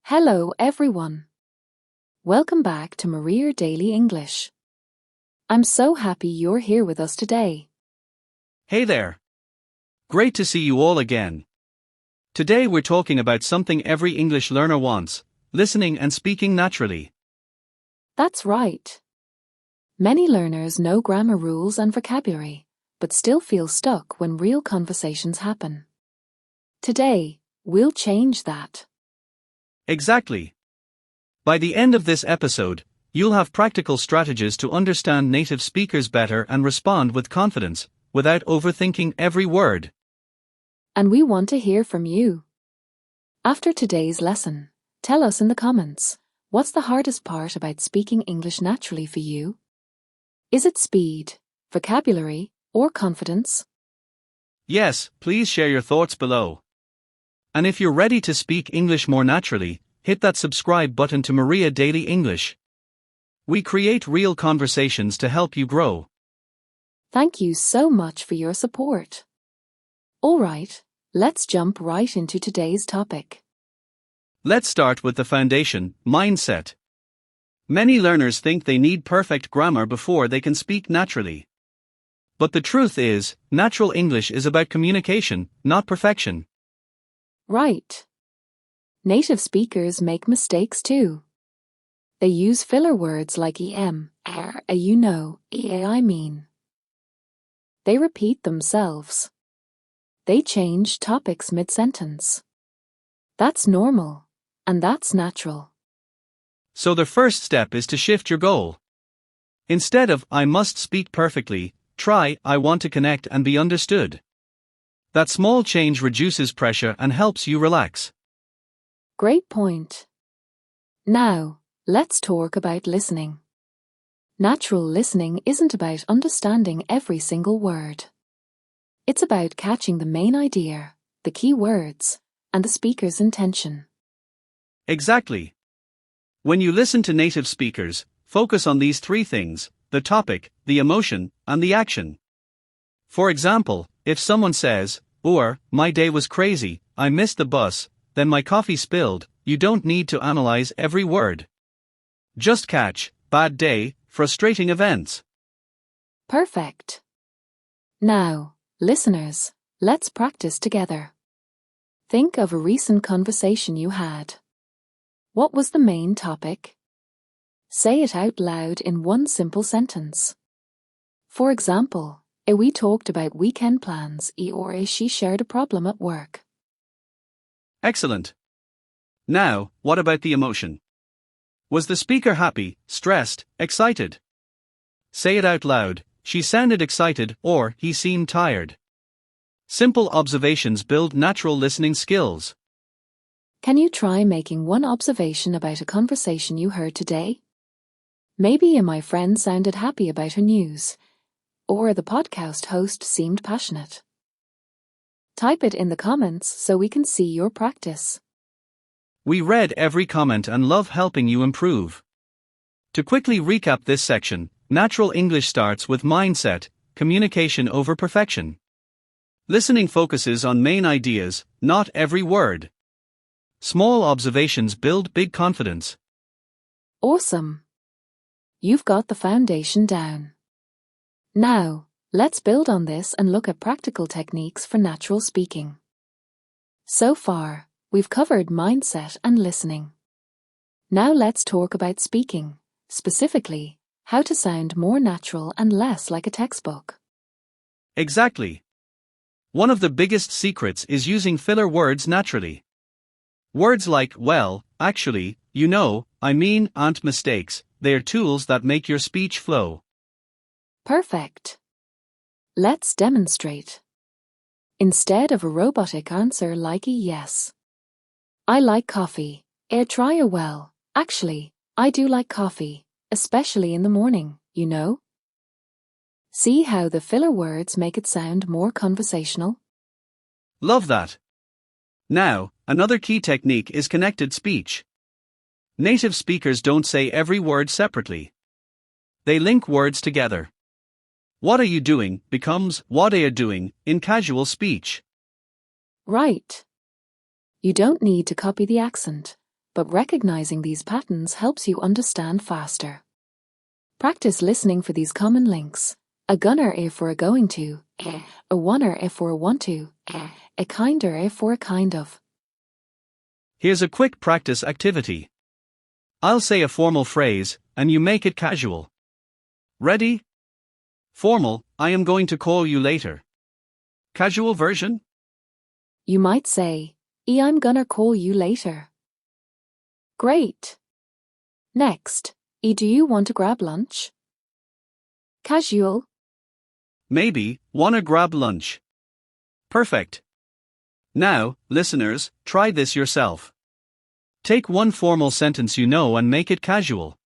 Hello, everyone. Welcome back to Maria Daily English. I'm so happy you're here with us today. Hey there. Great to see you all again. Today we're talking about something every English learner wants: listening and speaking naturally. That's right. Many learners know grammar rules and vocabulary, but still feel stuck when real conversations happen. Today, we'll change that. Exactly. By the end of this episode, you'll have practical strategies to understand native speakers better and respond with confidence, without overthinking every word. And we want to hear from you. After today's lesson, tell us in the comments, what's the hardest part about speaking English naturally for you? Is it speed, vocabulary, or confidence? Yes, please share your thoughts below. And if you're ready to speak English more naturally, hit that subscribe button to Maria Daily English. We create real conversations to help you grow. Thank you so much for your support. Alright, let's jump right into today's topic. Let's start with the foundation, mindset. Many learners think they need perfect grammar before they can speak naturally. But the truth is, natural English is about communication, not perfection. Right. Native speakers make mistakes too. They use filler words like a you know, I mean. They repeat themselves. They change topics mid-sentence. That's normal, and that's natural. So the first step is to shift your goal. Instead of "I must speak perfectly," try "I want to connect and be understood." That small change reduces pressure and helps you relax. Great point. Now, let's talk about listening. Natural listening isn't about understanding every single word. It's about catching the main idea, the key words, and the speaker's intention. Exactly. When you listen to native speakers, focus on these three things: the topic, the emotion, and the action. For example, if someone says, or, "My day was crazy, I missed the bus, then my coffee spilled," you don't need to analyze every word. Just catch bad day, frustrating events. Perfect. Now, listeners, let's practice together. Think of a recent conversation you had. What was the main topic? Say it out loud in one simple sentence. For example, we talked about weekend plans, or she shared a problem at work. Excellent. Now, what about the emotion? Was the speaker happy, stressed, excited? Say it out loud: "She sounded excited," or "he seemed tired." Simple observations build natural listening skills. Can you try making one observation about a conversation you heard today? Maybe my friend sounded happy about her news, or the podcast host seemed passionate. Type it in the comments so we can see your practice. We read every comment and love helping you improve. To quickly recap this section, natural English starts with mindset, communication over perfection. Listening focuses on main ideas, not every word. Small observations build big confidence. Awesome. You've got the foundation down. Now, let's build on this and look at practical techniques for natural speaking. So far, we've covered mindset and listening. Now let's talk about speaking, specifically, how to sound more natural and less like a textbook. Exactly. One of the biggest secrets is using filler words naturally. Words like "well," "actually," "you know," "I mean" aren't mistakes, they are tools that make your speech flow. Perfect. Let's demonstrate. Instead of a robotic answer like a yes. I like coffee. Try a well. Actually, I do like coffee, especially in the morning, you know? See how the filler words make it sound more conversational? Love that. Now, another key technique is connected speech. Native speakers don't say every word separately. They link words together. "What are you doing" becomes "what are you doing" in casual speech. Right. You don't need to copy the accent. but recognizing these patterns helps you understand faster. Practice listening for these common links. A gunner if for a going to, a wanner if for a want to, a kinder if for a kind of. Here's a quick practice activity. I'll say a formal phrase, and you make it casual. Ready? Formal, I am going to call you later. Casual version? You might say, I'm gonna call you later. Great. Next, do you want to grab lunch? Casual. Maybe, wanna grab lunch. Perfect. Now, listeners, try this yourself. Take one formal sentence you know and make it casual.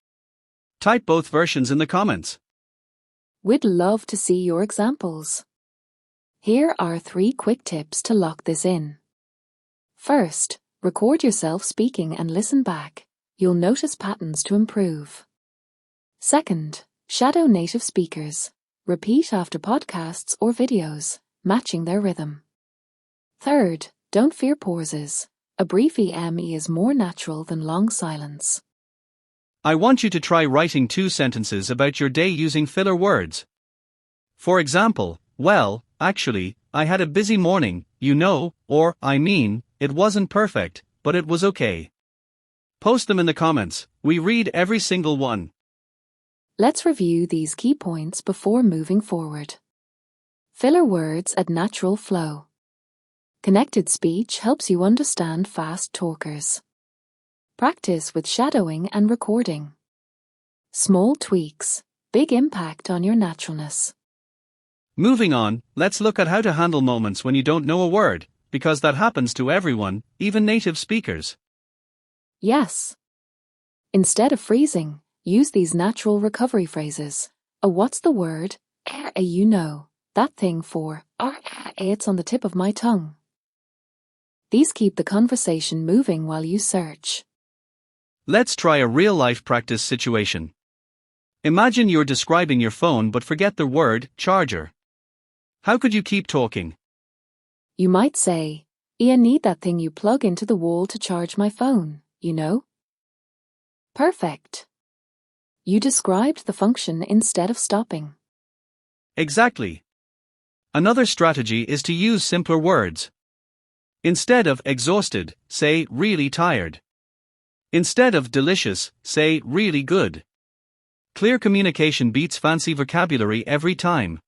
Type both versions in the comments. We'd love to see your examples. Here are 3 quick tips to lock this in. First, record yourself speaking and listen back. You'll notice patterns to improve. Second, shadow native speakers. Repeat after podcasts or videos, matching their rhythm. Third, don't fear pauses. A brief EME is more natural than long silence. I want you to try writing 2 sentences about your day using filler words. For example, well, actually, I had a busy morning, you know, or, I mean, it wasn't perfect, but it was okay. Post them in the comments, we read every single one. Let's review these key points before moving forward. Filler words add natural flow. Connected speech helps you understand fast talkers. Practice with shadowing and recording. Small tweaks, big impact on your naturalness. Moving on, let's look at how to handle moments when you don't know a word, because that happens to everyone, even native speakers. Yes. Instead of freezing, use these natural recovery phrases. A what's the word? A you know. That thing for, it's on the tip of my tongue. These keep the conversation moving while you search. Let's try a real-life practice situation. Imagine you're describing your phone but forget the word charger. How could you keep talking? You might say, I need that thing you plug into the wall to charge my phone, you know? Perfect. You described the function instead of stopping. Exactly. Another strategy is to use simpler words. Instead of exhausted, say really tired. Instead of delicious, say really good. Clear communication beats fancy vocabulary every time.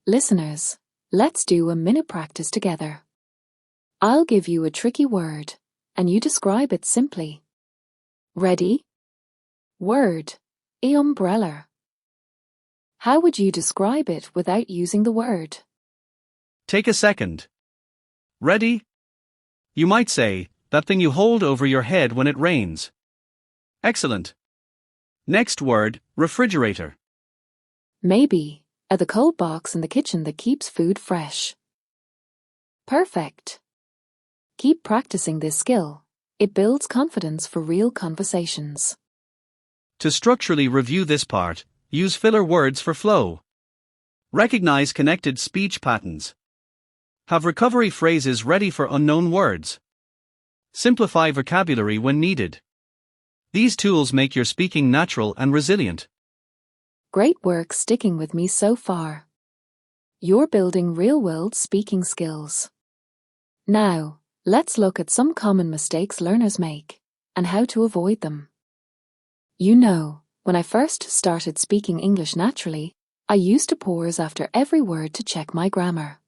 Listeners, let's do a minute practice together. I'll give you a tricky word, and you describe it simply. Ready? Word, umbrella. How would you describe it without using the word? Take a second. Ready? You might say, that thing you hold over your head when it rains. Excellent. Next word, refrigerator. Maybe, the cold box in the kitchen that keeps food fresh. Perfect. Keep practicing this skill. It builds confidence for real conversations. To structurally review this part, use filler words for flow. Recognize connected speech patterns. Have recovery phrases ready for unknown words. Simplify vocabulary when needed. These tools make your speaking natural and resilient. Great work sticking with me so far. You're building real-world speaking skills. Now, let's look at some common mistakes learners make, and how to avoid them. You know, when I first started speaking English naturally, I used to pause after every word to check my grammar.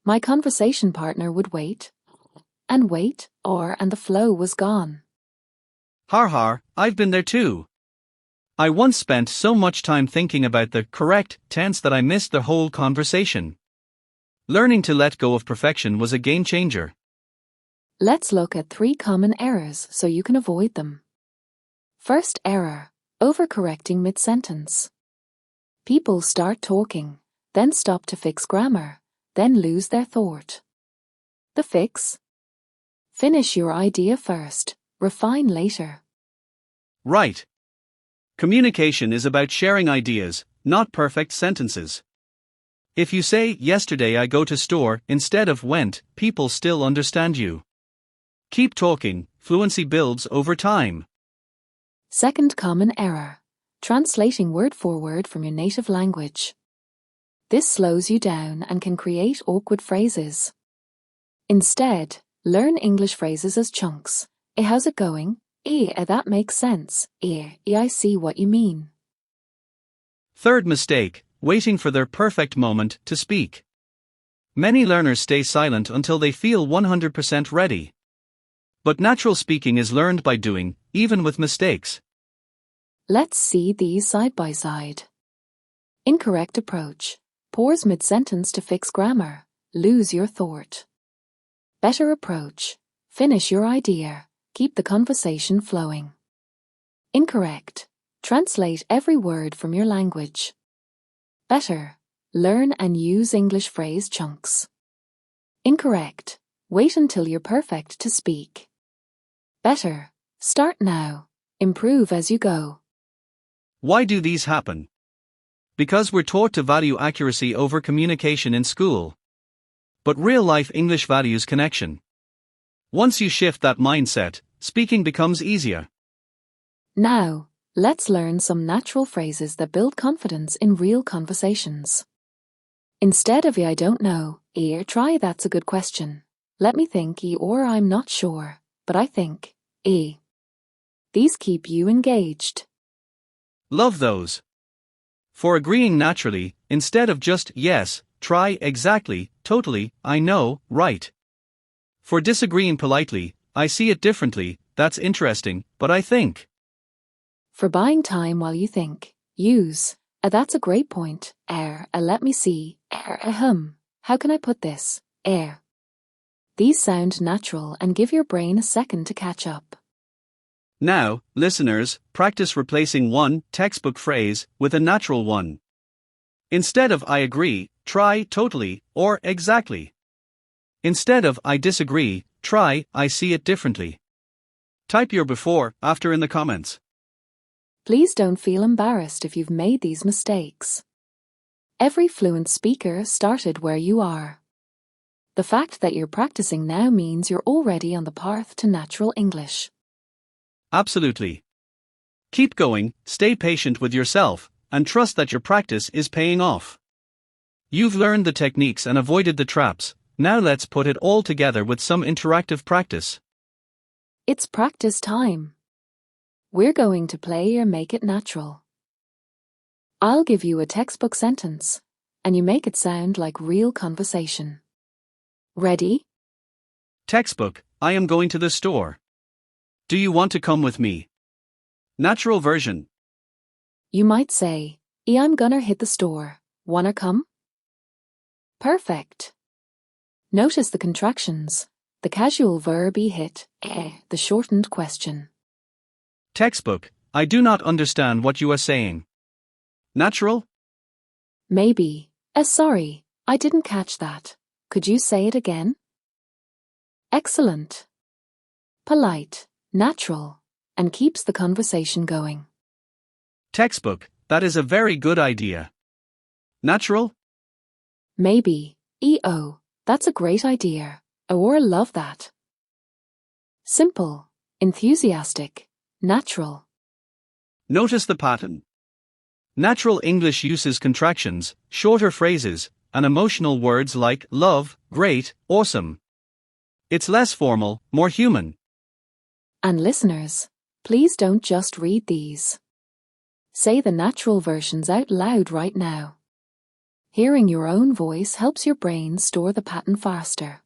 My conversation partner would wait, and the flow was gone. Har, I've been there too. I once spent so much time thinking about the correct tense that I missed the whole conversation. Learning to let go of perfection was a game changer. Let's look at 3 common errors so you can avoid them. First error, overcorrecting mid-sentence. People start talking, then stop to fix grammar, then lose their thought. The fix? Finish your idea first, refine later. Right. Communication is about sharing ideas, not perfect sentences. If you say, yesterday I go to store, instead of went, people still understand you. Keep talking, fluency builds over time. Second common error: translating word for word from your native language. This slows you down and can create awkward phrases. Instead, learn English phrases as chunks. How's it going? That makes sense. I see what you mean. Third mistake: waiting for their perfect moment to speak. Many learners stay silent until they feel 100% ready. But natural speaking is learned by doing, even with mistakes. Let's see these side by side. Incorrect approach: pause mid-sentence to fix grammar. Lose your thought. Better approach: finish your idea. Keep the conversation flowing. Incorrect: translate every word from your language. Better: learn and use English phrase chunks. Incorrect: wait until you're perfect to speak. Better: start now. Improve as you go. Why do these happen? Because we're taught to value accuracy over communication in school. But real-life English values connection. Once you shift that mindset, speaking becomes easier. Now, let's learn some natural phrases that build confidence in real conversations. Instead of I don't know, try that's a good question. Let me think, or I'm not sure, but I think. These keep you engaged. Love those. For agreeing naturally, instead of just yes, try exactly, totally, I know, right. For disagreeing politely, I see it differently, that's interesting, but I think. For buying time while you think, use that's a great point. Let me see. How can I put this? These sound natural and give your brain a second to catch up. Now, listeners, practice replacing one textbook phrase with a natural one. Instead of I agree, try totally or exactly. Instead of I disagree, try I see it differently. Type your before, after in the comments. Please don't feel embarrassed if you've made these mistakes. Every fluent speaker started where you are. The fact that you're practicing now means you're already on the path to natural English. Absolutely. Keep going, stay patient with yourself, and trust that your practice is paying off. You've learned the techniques and avoided the traps. Now let's put it all together with some interactive practice. It's practice time. We're going to play or make it natural. I'll give you a textbook sentence, and you make it sound like real conversation. Ready? Textbook: I am going to the store. Do you want to come with me? Natural version: You might say, I'm gonna hit the store. Wanna come? Perfect. Notice the contractions. The casual verb hit, the shortened question. Textbook: I do not understand what you are saying. Natural? Maybe, sorry, I didn't catch that. Could you say it again? Excellent. Polite, natural, and keeps the conversation going. Textbook: that is a very good idea. Natural? Maybe, that's a great idea, or love that. Simple, enthusiastic, natural. Notice the pattern. Natural English uses contractions, shorter phrases, and emotional words like love, great, awesome. It's less formal, more human. And listeners, please don't just read these. Say the natural versions out loud right now. Hearing your own voice helps your brain store the pattern faster.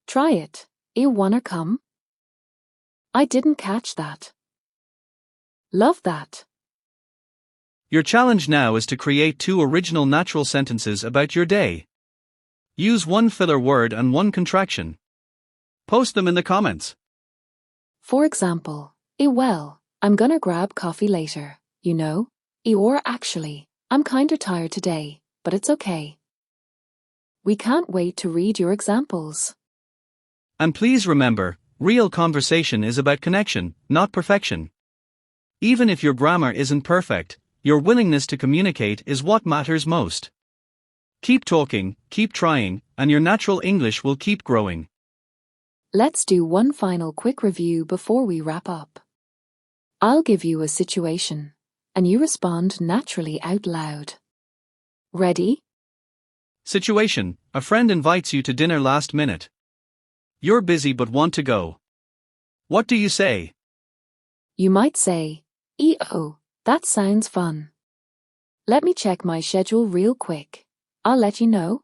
Try it. You wanna come? I didn't catch that. Love that. Your challenge now is to create 2 original natural sentences about your day. Use one filler word and one contraction. Post them in the comments. For example, well, I'm gonna grab coffee later, you know? Or actually, I'm kinda tired today, but it's okay. We can't wait to read your examples. And please remember, real conversation is about connection, not perfection. Even if your grammar isn't perfect, your willingness to communicate is what matters most. Keep talking, keep trying, and your natural English will keep growing. Let's do one final quick review before we wrap up. I'll give you a situation, and you respond naturally out loud. Ready? Situation: a friend invites you to dinner last minute. You're busy but want to go. What do you say? You might say, "Oh, that sounds fun. Let me check my schedule real quick. I'll let you know."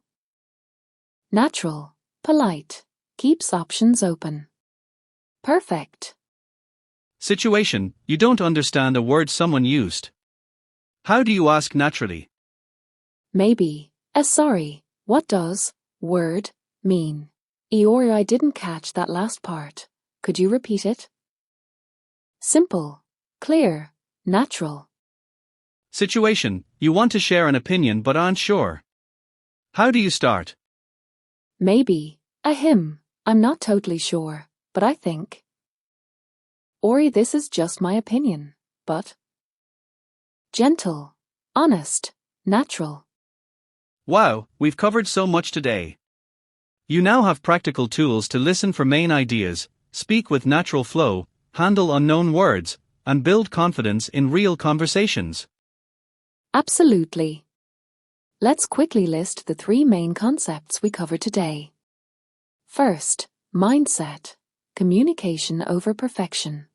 Natural, polite, keeps options open. Perfect. Situation: you don't understand a word someone used. How do you ask naturally? Maybe, sorry, what does word mean? Or I didn't catch that last part. Could you repeat it? Simple, clear, natural. Situation: you want to share an opinion but aren't sure. How do you start? Maybe, I'm not totally sure, but I think. Or this is just my opinion, but. Gentle, honest, natural. Wow, we've covered so much today. You now have practical tools to listen for main ideas, speak with natural flow, handle unknown words, and build confidence in real conversations. Absolutely. Let's quickly list the 3 main concepts we covered today. First, mindset, communication over perfection.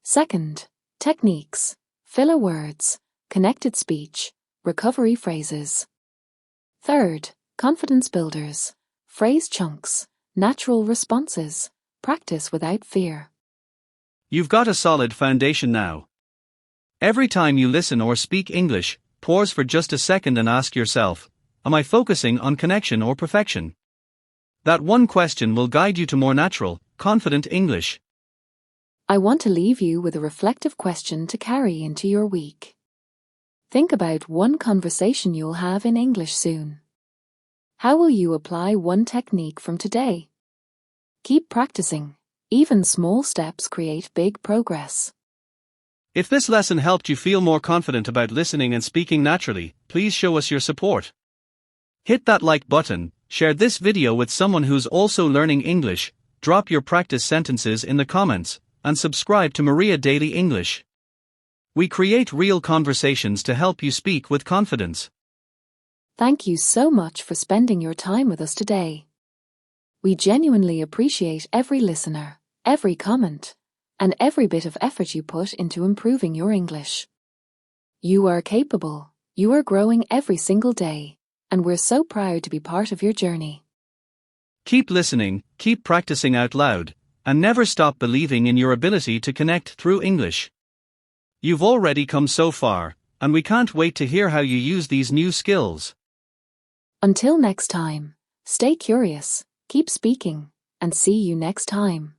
Second, techniques, filler words, connected speech, recovery phrases. Third, confidence builders, phrase chunks, natural responses, practice without fear. You've got a solid foundation now. Every time you listen or speak English, pause for just a second and ask yourself, am I focusing on connection or perfection? That one question will guide you to more natural, confident English. I want to leave you with a reflective question to carry into your week. Think about one conversation you'll have in English soon. How will you apply one technique from today? Keep practicing. Even small steps create big progress. If this lesson helped you feel more confident about listening and speaking naturally, please show us your support. Hit that like button, share this video with someone who's also learning English, drop your practice sentences in the comments, and subscribe to Maria Daily English. We create real conversations to help you speak with confidence. Thank you so much for spending your time with us today. We genuinely appreciate every listener, every comment, and every bit of effort you put into improving your English. You are capable, you are growing every single day, and we're so proud to be part of your journey. Keep listening, keep practicing out loud, and never stop believing in your ability to connect through English. You've already come so far, and we can't wait to hear how you use these new skills. Until next time, stay curious, keep speaking, and see you next time.